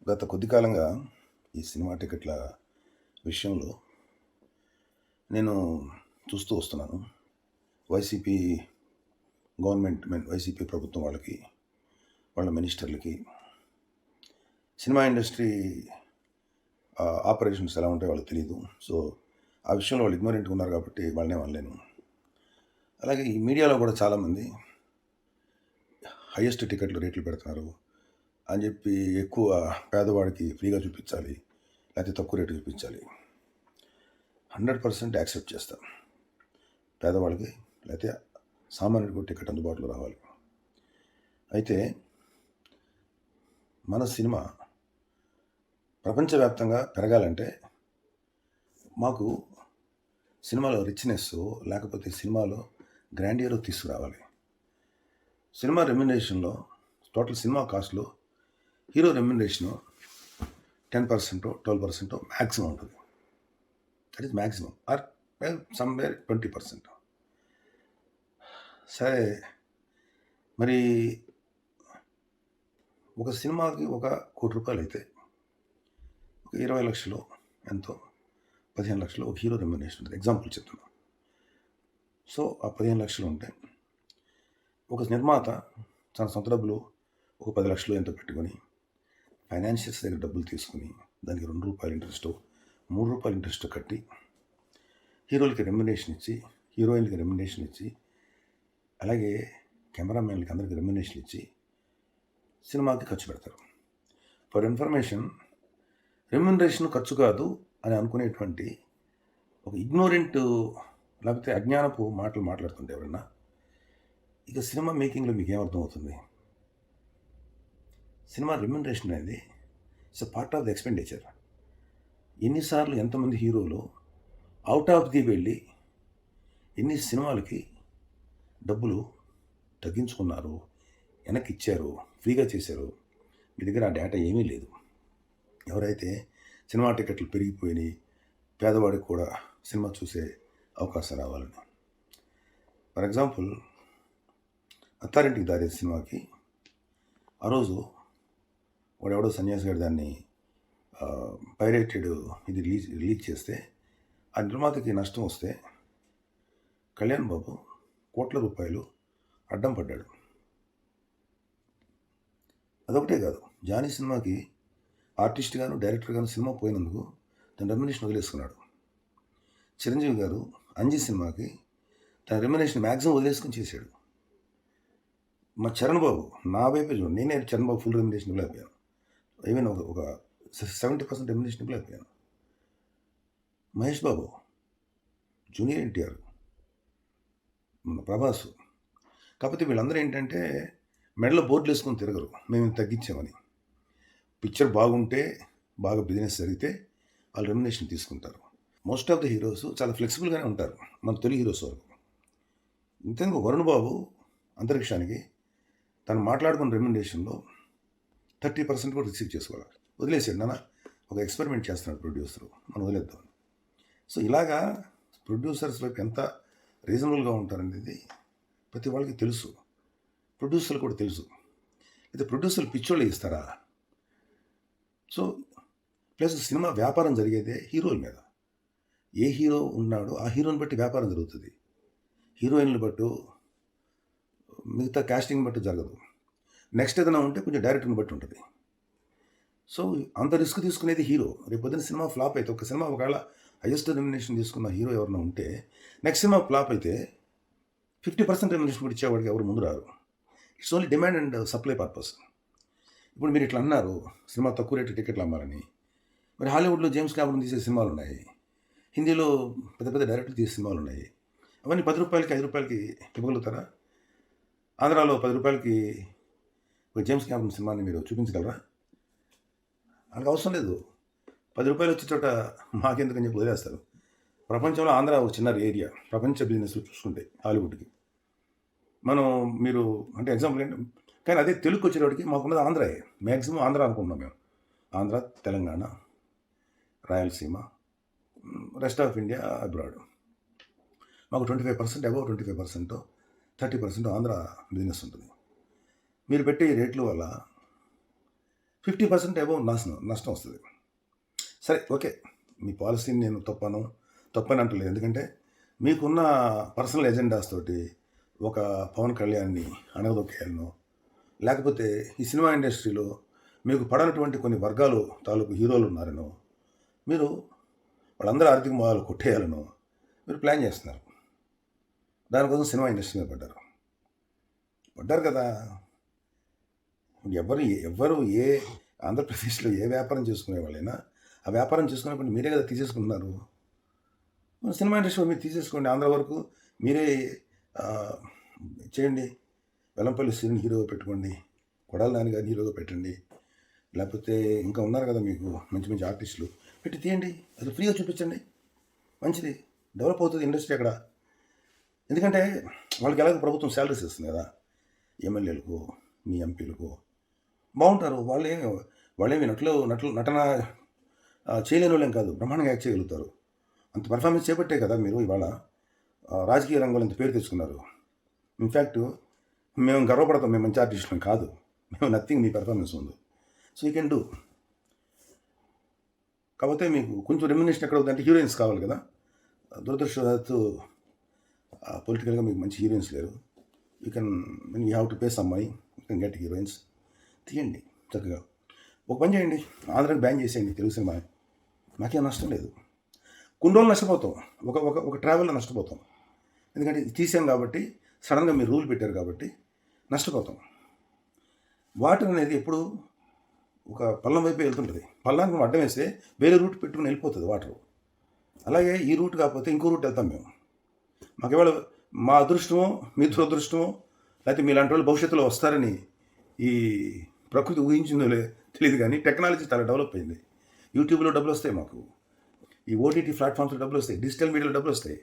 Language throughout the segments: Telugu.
గత కొద్ది కాలంగా ఈ సినిమా టికెట్ల విషయంలో నేను చూస్తూ వస్తున్నాను. వైసీపీ వైసీపీ ప్రభుత్వం వాళ్ళకి, వాళ్ళ మినిస్టర్లకి సినిమా ఇండస్ట్రీ ఆపరేషన్స్ ఎలా ఉంటాయో వాళ్ళకి తెలీదు. సో, ఆ విషయంలో వాళ్ళు ఇగ్నోరెంట్‌గా ఉన్నారు కాబట్టి వాళ్ళనేం అనలేను. అలాగే ఈ మీడియాలో కూడా చాలామంది హైయెస్ట్ టికెట్ల రేట్లు పెడుతున్నారు అని చెప్పి ఎక్కువ పేదవాడికి ఫ్రీగా చూపించాలి, లేకపోతే తక్కువ రేటు చూపించాలి. 100% యాక్సెప్ట్ చేస్తాం. పేదవాళ్ళకి లేకపోతే సామాన్యుడికి టికెట్ అందుబాటులో రావాలి. అయితే మన సినిమా ప్రపంచవ్యాప్తంగా పెరగాలంటే మాకు సినిమాలో రిచ్‌నెస్సో లేకపోతే సినిమాలో గ్రాండియరో తీసుకురావాలి. సినిమా రెమ్యునరేషన్‌లో టోటల్ సినిమా కాస్ట్‌లో హీరో రెమ్యునరేషను 10%, 12% మాక్సిమం ఉంటుంది. That is maximum or somewhere 20%. సరే, మరి ఒక సినిమాకి ఒక ₹1,00,00,000 అయితే ఒక 20,00,000 ఎంతో 15,00,000 ఒక హీరో రెమ్యునరేషన్ ఉంటుంది. ఎగ్జాంపుల్ చెప్తున్నా. సో, ఆ 15,00,000 ఉంటే ఒక నిర్మాత తన సొంత డబ్బులు ఒక 10,00,000 ఎంతో పెట్టుకొని ఫైనాన్షియల్స్ దగ్గర డబ్బులు తీసుకొని దానికి ₹2 ఇంట్రెస్టో, ₹3 ఇంట్రెస్టో కట్టి హీరోలకి రెమ్యునరేషన్ ఇచ్చి, హీరోయిన్‌లకి రెమ్యునరేషన్ ఇచ్చి, అలాగే కెమెరామెన్‌లకి అందరికి రెమ్యునరేషన్ ఇచ్చి సినిమాకి ఖర్చు పెడతారు. ఫర్ ఇన్ఫర్మేషన్, రెమ్యునరేషన్ ఖర్చు కాదు అని అనుకునేటువంటి ఒక ఇగ్నోరెంట్ లేకపోతే అజ్ఞానపు మాటలు మాట్లాడుతుంటే ఎవరన్నా, ఇక సినిమా మేకింగ్‌లో మీకేమర్థమవుతుంది? సినిమా రెమ్యునరేషన్ అనేది it's a part of the expenditure. ఎన్నిసార్లు ఎంతమంది హీరోలు ఔట్ ఆఫ్ ది వెళ్ళి ఎన్ని సినిమాలకి డబ్బులు తగ్గించుకున్నారు, వెనక్కిచ్చారు, ఫ్రీగా చేశారు. మీ దగ్గర ఆ డేటా ఏమీ లేదు. ఎవరైతే సినిమా టికెట్లు పెరిగిపోయినాయి, పేదవాడికి కూడా సినిమా చూసే అవకాశం రావాలని. ఫర్ ఎగ్జాంపుల్, 'అత్తారింటికి దారేది' సినిమాకి ఆ రోజు వాడెవడో సన్యాసి గారు దాన్ని పైరేటెడ్ ఇది రిలీజ్ చేస్తే ఆ నిర్మాతకి నష్టం వస్తే కళ్యాణ్ బాబు కోట్ల రూపాయలు అడ్డం పడ్డాడు. అదొకటే కాదు, జానీ సినిమాకి ఆర్టిస్ట్ గాను, డైరెక్టర్ గాను సినిమా పోయినందుకు తన రెమ్యునరేషన్ వదిలేసుకున్నాడు. చిరంజీవి గారు 'అంజీ' సినిమాకి తన రెమ్యునరేషన్ మ్యాక్సిమం వదిలేసుకొని చేశాడు. మా చరణ్ బాబు నా వైపే చూడండి, నేనే చరణ్ బాబు ఫుల్ రెమ్యునరేషన్ ఇవ్వలేకపోయాను. ఈవెన్ ఒక 70% రెమ్యునరేషన్ ఇవ్వలేకపోయాను. మహేష్ బాబు, జూనియర్ ఎన్టీఆర్, మన ప్రభాస్. కాకపోతే వీళ్ళందరూ ఏంటంటే మెడలో బోర్డులు వేసుకొని తిరగరు, మేము తగ్గించామని. పిక్చర్ బాగుంటే, బాగా బిజినెస్ జరిగితే వాళ్ళు రెమ్యునరేషన్ తీసుకుంటారు. మోస్ట్ ఆఫ్ ది హీరోస్ చాలా ఫ్లెక్సిబుల్గానే ఉంటారు, మన తొలి హీరోస్ వరకు. ఇంతెందుకు వరుణ్ బాబు అంతరిక్షానికి తను మాట్లాడుకున్న రెమ్యునరేషన్లో 30% కూడా రిసీవ్ చేసుకోవాలి. వదిలేసాడు. నాన్న ఒక ఎక్స్పెరిమెంట్ చేస్తున్నాడు ప్రొడ్యూసరు, మనం వదిలేద్దాం. సో ఇలాగా ప్రొడ్యూసర్స్ వైపు ఎంత రీజనబుల్గా ఉంటారనేది ప్రతి వాళ్ళకి తెలుసు. ప్రొడ్యూసర్లు కూడా తెలుసు. అయితే ప్రొడ్యూసర్లు పిచ్చోళ్ళు ఇస్తారా? సో ప్లస్ సినిమా వ్యాపారం జరిగేదే హీరోల మీద. ఏ హీరో ఉన్నాడో ఆ హీరోని బట్టి వ్యాపారం జరుగుతుంది. హీరోయిన్లు బట్టు, మిగతా కాస్టింగ్ బట్టి జరగదు. నెక్స్ట్ ఏదైనా ఉంటే కొంచెం డైరెక్టర్ని బట్టి ఉంటుంది. సో అంత రిస్క్ తీసుకునేది హీరో. రేపు పొద్దున సినిమా ఫ్లాప్ అయితే, ఒక సినిమా ఒకవేళ హైయెస్ట్ రెమ్యునరేషన్ తీసుకున్న హీరో ఎవరైనా ఉంటే, నెక్స్ట్ సినిమా ఫ్లాప్ అయితే 50% రెమ్యునరేషన్ కూడా ఇచ్చేవాడికి ఎవరు ముందు రారు. It's only demand and supply purpose. ఇప్పుడు మీరు ఇట్లా అన్నారు, సినిమా తక్కువ రేటు టికెట్లు అమ్మాలని. మరి హాలీవుడ్లో జేమ్స్ కెమెరాన్ తీసే సినిమాలు ఉన్నాయి, హిందీలో పెద్ద పెద్ద డైరెక్టర్లు తీసే సినిమాలు ఉన్నాయి. అవన్నీ ₹10, ₹5 ఇవ్వగలుగుతారా? ఆంధ్రాలో ₹10 ఒక జేమ్స్ కెమెరాన్ సినిమాని మీరు చూపించగలరా? వాళ్ళకి అవసరం లేదు. ₹10 వచ్చే చోట మాకెందుకని చెప్పి వదిలేస్తారు. ప్రపంచంలో ఆంధ్ర ఒక చిన్న ఏరియా, ప్రపంచ బిజినెస్ చూసుకుంటే హాలీవుడ్కి. మనం మీరు అంటే ఎగ్జాంపుల్ ఏంటి, కానీ అదే తెలుగుకి వచ్చేటప్పటికి మాకున్నది ఆంధ్రాయే. మ్యాక్సిమం ఆంధ్ర అనుకుంటున్నాం మేము. Andhra, Telangana, Rayalaseema, rest of India, abroad. మాకు 25% అబౌవ్ 25%, 30% ఆంధ్ర బిజినెస్ ఉంటుంది. మీరు పెట్టే ఈ రేట్ల వల్ల 50% అబోవ్ నష్టం వస్తుంది. సరే ఓకే. మీ పాలసీని నేను తప్పని అంటలేదు. ఎందుకంటే మీకున్న పర్సనల్ ఎజెండాస్ తోటి ఒక పవన్ కళ్యాణ్‌ని అణగదొక్కేయాలనో, లేకపోతే ఈ సినిమా ఇండస్ట్రీలో మీకు పడనటువంటి కొన్ని వర్గాలు తాలూకు హీరోలున్నారనో, మీరు వాళ్ళందరూ ఆర్థిక మూలాలు కొట్టేయాలనో మీరు ప్లాన్ చేస్తున్నారు. దానికోసం సినిమా ఇండస్ట్రీ మీద పడ్డారు కదా! ఎవ్వరు ఏ ఆంధ్రప్రదేశ్‌లో ఏ వ్యాపారం చేసుకునే వాళ్ళైనా, ఆ వ్యాపారం చేసుకున్నప్పుడు మీరే కదా తీసేసుకుంటున్నారు. సినిమా ఇండస్ట్రీ మీరు తీసేసుకోండి. ఆంధ్ర వరకు మీరే ఆహ్, చేయండి. వెల్లంపల్లి శ్రీని హీరోగా పెట్టుకోండి. కొడాలి నాని గారిని హీరోగా పెట్టండి. లేకపోతే ఇంకా ఉన్నారు కదా మీకు మంచి మంచి ఆర్టిస్టులు. పెట్టి తీయండి. అది ఫ్రీగా చూపించండి. మంచిది. డెవలప్ అవుతుంది ఇండస్ట్రీ అక్కడ. ఎందుకంటే వాళ్ళకి ఎలాగో ప్రభుత్వం శాలరీస్ ఇస్తుంది కదా! ఎమ్మెల్యేలకు, మీ ఎంపీలకు బావుంటారు. వాళ్ళేమి నటన చేయలేనోళ్ళేం కాదు. బ్రహ్మాండంగా యాక్ట్ చేయగలుగుతారు. అంత పెర్ఫార్మెన్స్ చేపట్టే కదా మీరు ఇవాళ రాజకీయ రంగంలో ఇంత పేరు తెచ్చుకున్నారు. ఇన్‌ఫాక్ట్ మేము గర్వపడతాం. మేము మంచి ఆర్టిస్టులం కాదు. మేము నథింగ్ మీ పెర్ఫార్మెన్స్ ముందు. So you can do. కాకపోతే మీకు కొంచెం రెమ్యునరేషన్ ఎక్కడవుద్దంటే హీరోయిన్స్ కావాలి కదా! దురదృష్టవశాత్తు పొలిటికల్‌గా మీకు మంచి హీరోయిన్స్ లేరు. You have to pay some money. You can get heroines. తీయండి చక్కగా. ఒక పని చేయండి. ఆంధ్రాకి బ్యాన్ చేసేయండి తెలుగు సినిమాని. నాకేం నష్టం లేదు. కొన్ని రోజులు నష్టపోతాం. ఒక ఒక ఒక ట్రావెల్‌లో నష్టపోతాం. ఎందుకంటే తీసాం కాబట్టి, సడన్‌గా మీరు రూల్ పెట్టారు కాబట్టి నష్టపోతాం. వాటర్ అనేది ఎప్పుడు ఒక పల్లం వైపే వెళ్తుంటుంది. పల్లానికి మనం అడ్డం వేస్తే వేరే రూట్ పెట్టుకుని వెళ్ళిపోతుంది వాటరు. అలాగే ఈ రూట్ కాకపోతే ఇంకో రూట్ వెళ్తాం మేము. మాకు ఇవాళ మా అదృష్టమో, మీ దురదృష్టమో, లేకపోతే మీలాంటి వాళ్ళు భవిష్యత్తులో వస్తారని ఈ ప్రకృతి ఊహించిందో తెలీదు కానీ టెక్నాలజీ చాలా డెవలప్ అయింది. యూట్యూబ్‌లో డబ్బులొస్తాయి మాకు. ఈ ఓటీటీ ప్లాట్‌ఫామ్స్‌లో డబ్బులొస్తాయి. డిజిటల్ మీడియాలో డబ్బులొస్తాయి.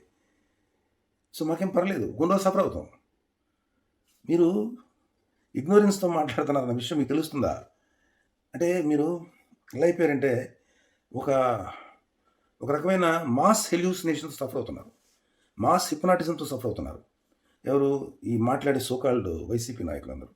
సో మాకేం పర్లేదు. కొన్ని రోజులు సఫర్ అవుతాం. మీరు ఇగ్నోరెన్స్‌తో మాట్లాడుతున్నారన్న విషయం మీకు తెలుస్తుందా? అంటే మీరు ఎలా అయిపోయారంటే ఒక ఒక రకమైన మాస్ హెల్యూసినేషన్స్ సఫర్ అవుతున్నారు. మాస్ హిప్నాటిజంతో సఫర్ అవుతున్నారు. ఎవరు? ఈ మాట్లాడే సో కాల్డ్ వైసీపీ నాయకులందరూ.